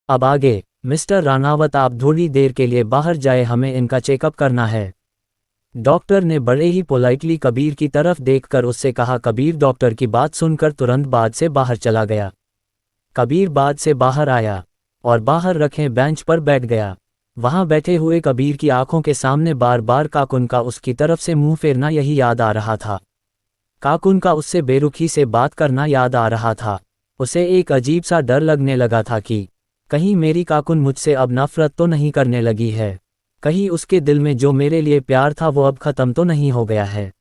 अब आगे। मिस्टर रानावत, आप थोड़ी देर के लिए बाहर जाए, हमें इनका चेकअप करना है। डॉक्टर ने बड़े ही पोलाइटली कबीर की तरफ देखकर उससे कहा। कबीर डॉक्टर की बात सुनकर तुरंत बाथ से बाहर चला गया। कबीर बाथ से बाहर आया और बाहर रखे बेंच पर बैठ गया। वहां बैठे हुए कबीर की आंखों के सामने बार बार काकुन का उसकी तरफ से मुंह फेरना यही याद आ रहा था। काकुन का उससे बेरुखी से बात करना याद आ रहा था। उसे एक अजीब सा डर लगने लगा था कि कहीं मेरी काकुन मुझसे अब नफरत तो नहीं करने लगी है, कहीं उसके दिल में जो मेरे लिए प्यार था वो अब ख़त्म तो नहीं हो गया है,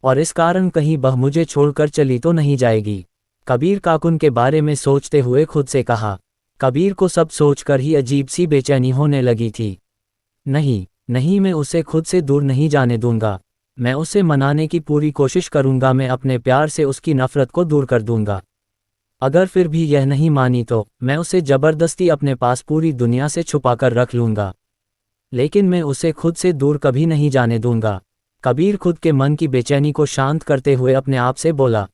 और इस कारण कहीं वह मुझे छोड़कर चली तो नहीं जाएगी। कबीर काकुन के बारे में सोचते हुए खुद से कहा। कबीर को सब सोचकर ही अजीब सी बेचैनी होने लगी थी। नहीं नहीं, मैं उसे खुद से दूर नहीं जाने दूंगा। मैं उसे मनाने की पूरी कोशिश करूंगा, मैं अपने प्यार से उसकी नफरत को दूर कर दूंगा। अगर फिर भी यह नहीं मानी तो मैं उसे ज़बरदस्ती अपने पास पूरी दुनिया से छुपाकर रख लूंगा, लेकिन मैं उसे खुद से दूर कभी नहीं जाने दूंगा। कबीर खुद के मन की बेचैनी को शांत करते हुए अपने आप से बोला।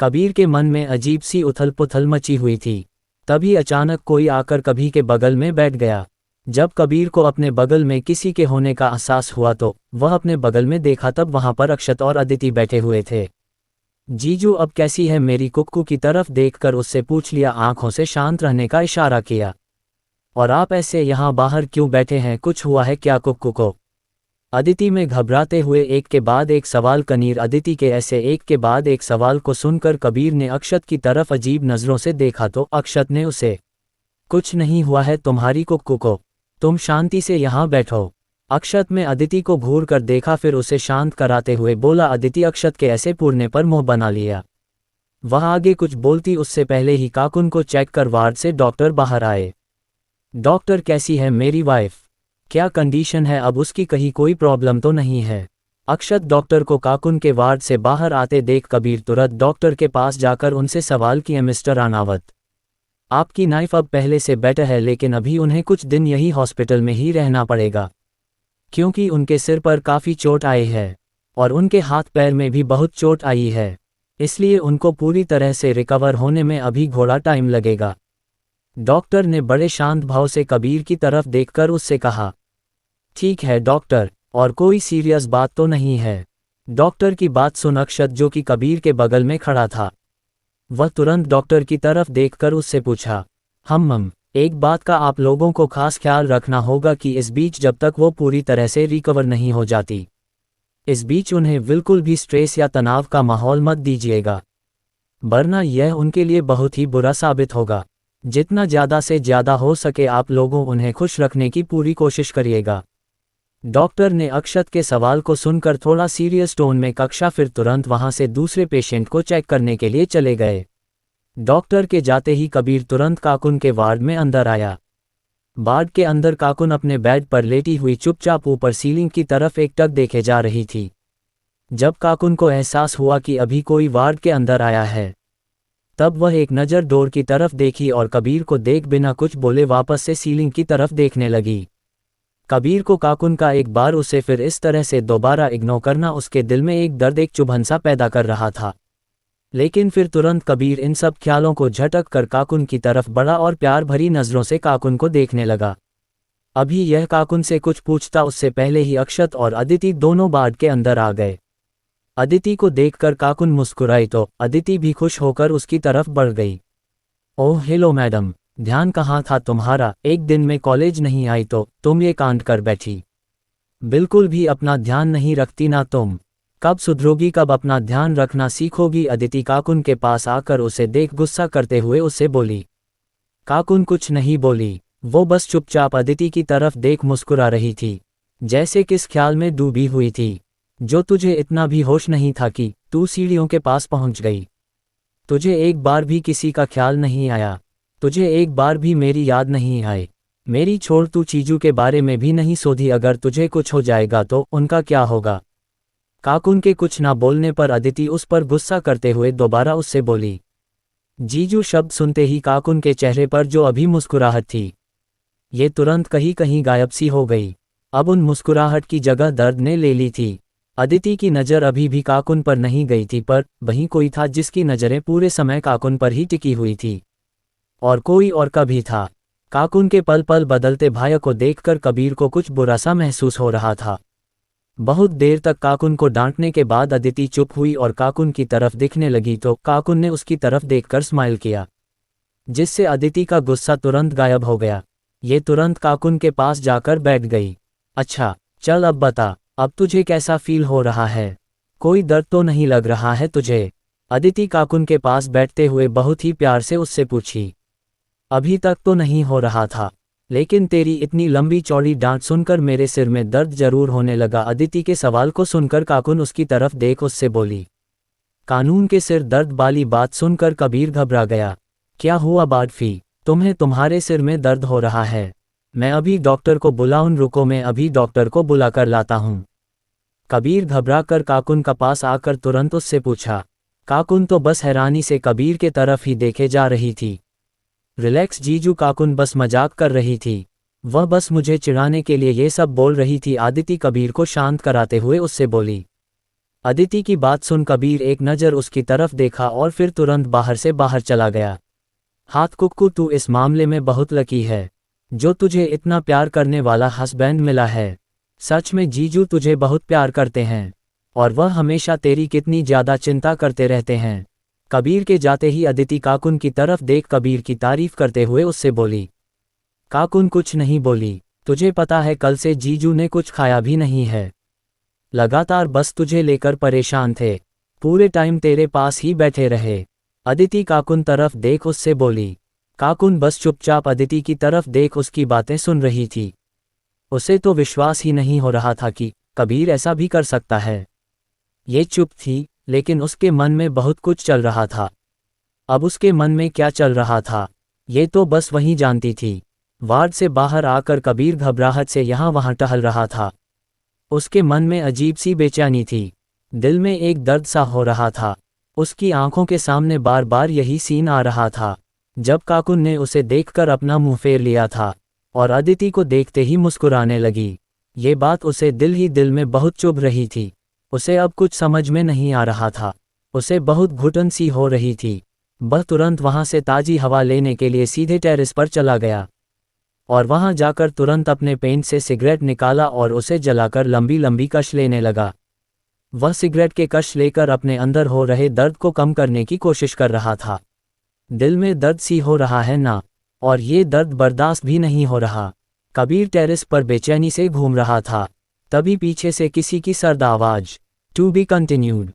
कबीर के मन में अजीब सी उथल पुथल मची हुई थी। तभी अचानक कोई आकर कबीर के बगल में बैठ गया। जब कबीर को अपने बगल में किसी के होने का एहसास हुआ तो वह अपने बगल में देखा, तब वहां पर अक्षत और अदिति बैठे हुए थे। जीजू, अब कैसी है मेरी कुक्कू की तरफ देखकर उससे पूछ लिया, आंखों से शांत रहने का इशारा किया। और आप ऐसे यहाँ बाहर क्यों बैठे हैं, कुछ हुआ है क्या कुक्कू को? अदिति में घबराते हुए एक के बाद एक सवाल कनीर अदिति के ऐसे एक के बाद एक सवाल को सुनकर कबीर ने अक्षत की तरफ अजीब नज़रों से देखा तो अक्षत ने उसे, कुछ नहीं हुआ है तुम्हारी कुक्कू को, तुम शांति से यहाँ बैठो। अक्षत में अदिति को घूर कर देखा, फिर उसे शांत कराते हुए बोला। अदिति अक्षत के ऐसे पूरने पर मुंह बना लिया। वह आगे कुछ बोलती उससे पहले ही काकुन को चेक कर वार्ड से डॉक्टर बाहर आए। डॉक्टर, कैसी है मेरी वाइफ, क्या कंडीशन है, अब उसकी कहीं कोई प्रॉब्लम तो नहीं है? अक्षत डॉक्टर को काकुन के वार्ड से बाहर आते देख कबीर तुरंत डॉक्टर के पास जाकर उनसे सवाल किए। मिस्टर रानावत, आपकी नाइफ अब पहले से बेटर है, लेकिन अभी उन्हें कुछ दिन यही हॉस्पिटल में ही रहना पड़ेगा, क्योंकि उनके सिर पर काफ़ी चोट आई है और उनके हाथ पैर में भी बहुत चोट आई है, इसलिए उनको पूरी तरह से रिकवर होने में अभी थोड़ा टाइम लगेगा। डॉक्टर ने बड़े शांत भाव से कबीर की तरफ देखकर उससे कहा। ठीक है डॉक्टर, और कोई सीरियस बात तो नहीं है? डॉक्टर की बात सुन अक्षत, जो कि कबीर के बगल में खड़ा था, वह तुरंत डॉक्टर की तरफ देखकर उससे पूछा। एक बात का आप लोगों को खास ख्याल रखना होगा कि इस बीच जब तक वो पूरी तरह से रिकवर नहीं हो जाती, इस बीच उन्हें बिल्कुल भी स्ट्रेस या तनाव का माहौल मत दीजिएगा, वरना यह उनके लिए बहुत ही बुरा साबित होगा। जितना ज़्यादा से ज़्यादा हो सके आप लोगों उन्हें खुश रखने की पूरी कोशिश करिएगा। डॉक्टर ने अक्षत के सवाल को सुनकर थोड़ा सीरियस टोन में कक्षा, फिर तुरंत वहां से दूसरे पेशेंट को चेक करने के लिए चले गए। डॉक्टर के जाते ही कबीर तुरंत काकुन के वार्ड में अंदर आया। वार्ड के अंदर काकुन अपने बेड पर लेटी हुई चुपचाप ऊपर सीलिंग की तरफ एकटक देखे जा रही थी। जब काकुन को एहसास हुआ कि अभी कोई वार्ड के अंदर आया है, तब वह एक नज़र डोर की तरफ देखी और कबीर को देख बिना कुछ बोले वापस से सीलिंग की तरफ देखने लगी। कबीर को काकुन का एक बार उसे फिर इस तरह से दोबारा इग्नोर करना उसके दिल में एक दर्द, एक चुभन सा पैदा कर रहा था। लेकिन फिर तुरंत कबीर इन सब ख्यालों को झटक कर काकुन की तरफ बढ़ा और प्यार भरी नज़रों से काकुन को देखने लगा। अभी यह काकुन से कुछ पूछता उससे पहले ही अक्षत और अदिति दोनों वार्ड के अंदर आ गए। अदिति को देखकर काकुन मुस्कुराई तो अदिति भी खुश होकर उसकी तरफ बढ़ गई। ओह हेलो मैडम, ध्यान कहाँ था तुम्हारा, एक दिन में कॉलेज नहीं आई तो तुम ये कांड कर बैठी, बिल्कुल भी अपना ध्यान नहीं रखती ना तुम, कब सुधरोगी, कब अपना ध्यान रखना सीखोगी? अदिति काकुन के पास आकर उसे देख गुस्सा करते हुए उससे बोली। काकुन कुछ नहीं बोली, वो बस चुपचाप अदिति की तरफ देख मुस्कुरा रही थी, जैसे किस ख्याल में डूबी हुई थी। जो तुझे इतना भी होश नहीं था कि तू सीढ़ियों के पास पहुंच गई, तुझे एक बार भी किसी का ख्याल नहीं आया, तुझे एक बार भी मेरी याद नहीं आई, मेरी छोड़ तू चीजू के बारे में भी नहीं सोची, अगर तुझे कुछ हो जाएगा तो उनका क्या होगा? काकुन के कुछ ना बोलने पर अदिति उस पर गुस्सा करते हुए दोबारा उससे बोली। जीजू शब्द सुनते ही काकुन के चेहरे पर जो अभी मुस्कुराहट थी, ये तुरंत कहीं कहीं गायब सी हो गई। अब उन मुस्कुराहट की जगह दर्द ने ले ली थी। अदिति की नज़र अभी भी काकुन पर नहीं गई थी, पर वहीं कोई था जिसकी नज़रें पूरे समय काकुन पर ही टिकी हुई थी, और कोई और का भी था। काकुन के पल पल बदलते भाई को देखकर कबीर को कुछ बुरा सा महसूस हो रहा था। बहुत देर तक काकुन को डांटने के बाद अदिति चुप हुई और काकुन की तरफ दिखने लगी तो काकुन ने उसकी तरफ देखकर स्माइल किया, जिससे अदिति का गुस्सा तुरंत गायब हो गया। ये तुरंत काकुन के पास जाकर बैठ गई। अच्छा, चल अब बता, अब तुझे कैसा फील हो रहा है? कोई दर्द तो नहीं लग रहा है तुझे? अदिति काकुन के पास बैठते हुए बहुत ही प्यार से उससे पूछी। अभी तक तो नहीं हो रहा था, लेकिन तेरी इतनी लंबी चौड़ी डांट सुनकर मेरे सिर में दर्द जरूर होने लगा। अदिति के सवाल को सुनकर काकुन उसकी तरफ देख उससे बोली। कानून के सिर दर्द वाली बात सुनकर कबीर घबरा गया। क्या हुआ बाडफी, तुम्हें तुम्हारे सिर में दर्द हो रहा है? मैं अभी डॉक्टर को बुलाऊं? रुको, मैं अभी डॉक्टर को बुलाकर लाता हूँ। कबीर घबराकर काकुन का पास आकर तुरंत उससे पूछा। काकुन तो बस हैरानी से कबीर के तरफ ही देखे जा रही थी। रिलैक्स जीजू, काकुन बस मजाक कर रही थी, वह बस मुझे चिढ़ाने के लिए ये सब बोल रही थी। आदिति कबीर को शांत कराते हुए उससे बोली। अदिति की बात सुन कबीर एक नज़र उसकी तरफ देखा और फिर तुरंत बाहर से बाहर चला गया। हाथ कुक्कू, तू इस मामले में बहुत लकी है, जो तुझे इतना प्यार करने वाला हस्बैंड मिला है। सच में जीजू तुझे बहुत प्यार करते हैं और वह हमेशा तेरी कितनी ज़्यादा चिंता करते रहते हैं। कबीर के जाते ही अदिति काकुन की तरफ देख कबीर की तारीफ करते हुए उससे बोली। काकुन कुछ नहीं बोली। तुझे पता है कल से जीजू ने कुछ खाया भी नहीं है, लगातार बस तुझे लेकर परेशान थे, पूरे टाइम तेरे पास ही बैठे रहे। अदिति काकुन तरफ देख उससे बोली। काकुन बस चुपचाप अदिति की तरफ देख उसकी बातें सुन रही थी। उसे तो विश्वास ही नहीं हो रहा था कि कबीर ऐसा भी कर सकता है। ये चुप थी, लेकिन उसके मन में बहुत कुछ चल रहा था। अब उसके मन में क्या चल रहा था, ये तो बस वही जानती थी। वार्ड से बाहर आकर कबीर घबराहट से यहाँ वहाँ टहल रहा था। उसके मन में अजीब सी बेचैनी थी, दिल में एक दर्द सा हो रहा था। उसकी आंखों के सामने बार बार यही सीन आ रहा था, जब काकुन ने उसे देखकर अपना मुंह फेर लिया था और अदिति को देखते ही मुस्कुराने लगी। ये बात उसे दिल ही दिल में बहुत चुभ रही थी। उसे अब कुछ समझ में नहीं आ रहा था, उसे बहुत घुटन सी हो रही थी। वह तुरंत वहां से ताज़ी हवा लेने के लिए सीधे टेरेस पर चला गया और वहां जाकर तुरंत अपने पेंट से सिगरेट निकाला और उसे जलाकर लंबी लंबी कश लेने लगा। वह सिगरेट के कश लेकर अपने अंदर हो रहे दर्द को कम करने की कोशिश कर रहा था। दिल में दर्द सी हो रहा है ना, और ये दर्द बर्दाश्त भी नहीं हो रहा। कबीर टेरेस पर बेचैनी से घूम रहा था, तभी पीछे से किसी की सर्द आवाज। To be continued.